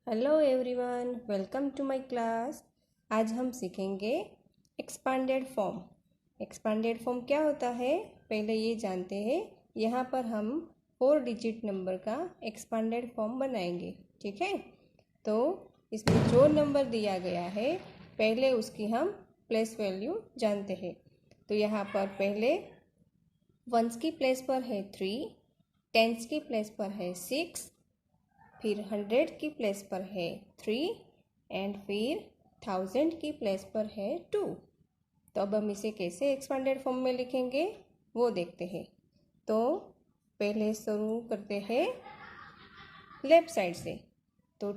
Hello everyone, welcome to my class. आज हम सीखेंगे एक्सपांडेड फॉर्म। एक्सपांडेड फॉर्म क्या होता है पहले ये जानते हैं। यहाँ पर हम 4 डिजिट नंबर का एक्सपांडेड फॉर्म बनाएंगे, ठीक है। तो इसमें जो नंबर दिया गया है पहले उसकी हम प्लेस वैल्यू जानते हैं। तो यहाँ पर पहले वंस की प्लेस पर है 3, टेंस की प्लेस पर है 6, फिर 100 की प्लेस पर है 3 एंड फिर 1000 की प्लेस पर है 2। तो अब हम इसे कैसे एक्सपांडेड फॉर्म में लिखेंगे वो देखते हैं। तो पहले शुरू करते हैं लेफ्ट साइड से। तो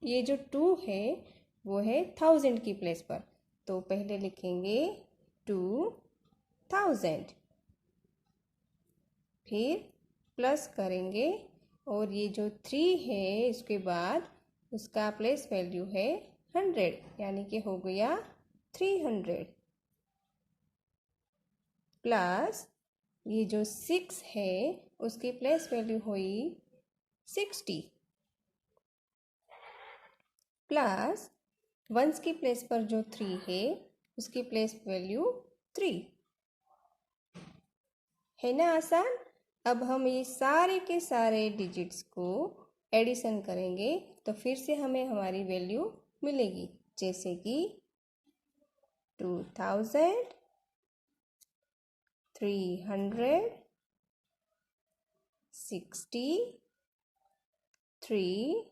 ये जो 2 है वो है 1000 की प्लेस पर, तो पहले लिखेंगे 2000, फिर प्लस करेंगे और ये जो 3 है इसके बाद उसका प्लेस वैल्यू है 100, यानी कि हो गया 300, प्लस ये जो 6 है उसकी प्लेस वैल्यू हुई 60, प्लस वंस की प्लेस पर जो 3 है उसकी प्लेस वैल्यू 3 है ना आसान। अब हम ये सारे के सारे डिजिट्स को एडिशन करेंगे तो फिर से हमें हमारी वैल्यू मिलेगी, जैसे कि 2000, 300, 60, 3,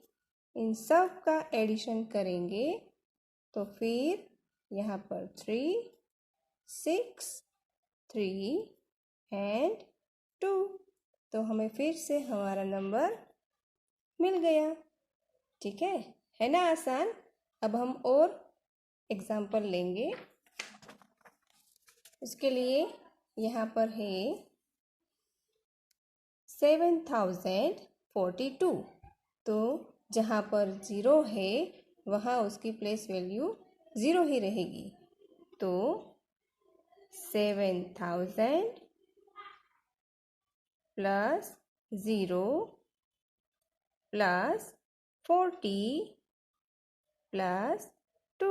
इन सब का एडिशन करेंगे तो फिर यहाँ पर 3, 6, 3 एंड 2, तो हमें फिर से हमारा नंबर मिल गया, ठीक है ना आसान। अब हम और एग्जाम्पल लेंगे। उसके लिए यहाँ पर है 7042, तो जहाँ पर 0 है वहाँ उसकी प्लेस वैल्यू 0 ही रहेगी। तो 7000 प्लस 0 प्लस 40 प्लस 2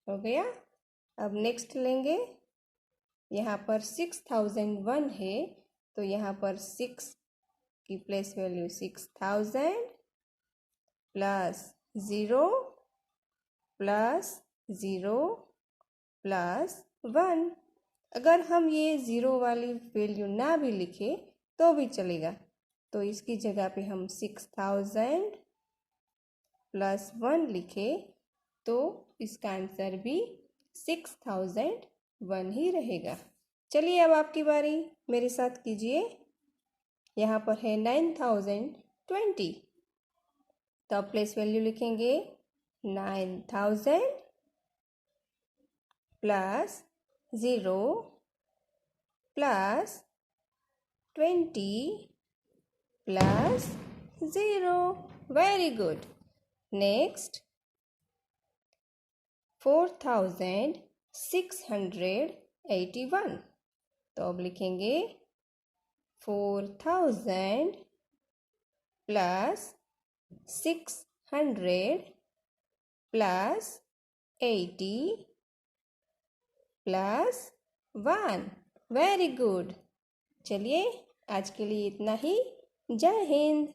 हो गया। अब नेक्स्ट लेंगे। यहाँ पर 6001 है तो यहाँ पर 6 की place value 6000 plus 0 plus 0 plus 1। अगर हम ये 0 वाली वैल्यू ना भी लिखे तो भी चलेगा, तो इसकी जगह पे हम 6000 प्लस 1 लिखे तो इसका आंसर भी 6001 ही रहेगा। चलिए अब आपकी बारी, मेरे साथ कीजिए। यहाँ पर है 9020, तो अब प्लेस वैल्यू लिखेंगे 9000 plus 0 plus 20 plus 0। Very good. Next 4681, तो अब लिखेंगे 4000 plus 600 plus 80 plus 1। Very good. चलिए आज के लिए इतना ही। जय हिंद।